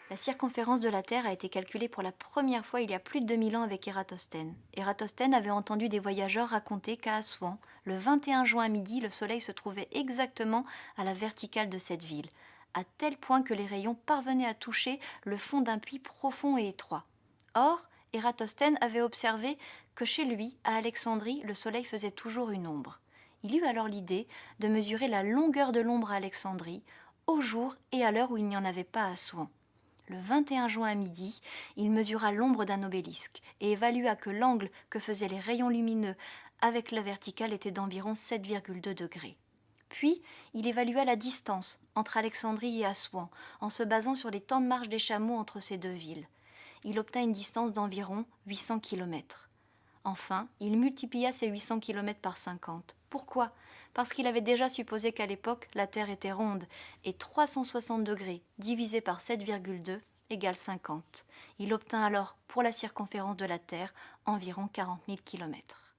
La circonférence de la Terre a été calculée pour la première fois il y a plus de 2000 ans avec Ératosthène. Ératosthène avait entendu des voyageurs raconter qu'à Assouan, le 21 juin à midi, le Soleil se trouvait exactement à la verticale de cette ville, à tel point que les rayons parvenaient à toucher le fond d'un puits profond et étroit. Or, Ératosthène avait observé que chez lui, à Alexandrie, le Soleil faisait toujours une ombre. Il eut alors l'idée de mesurer la longueur de l'ombre à Alexandrie, au jour et à l'heure où il n'y en avait pas à Assouan. Le 21 juin à midi, il mesura l'ombre d'un obélisque et évalua que l'angle que faisaient les rayons lumineux avec la verticale était d'environ 7,2 degrés. Puis, il évalua la distance entre Alexandrie et Assouan en se basant sur les temps de marche des chameaux entre ces deux villes. Il obtint une distance d'environ 800 kilomètres. Enfin, il multiplia ces 800 kilomètres par 50. Pourquoi? Parce qu'il avait déjà supposé qu'à l'époque, la Terre était ronde, et 360 degrés divisé par 7,2 égale 50. Il obtint alors, pour la circonférence de la Terre, environ 40 000 kilomètres.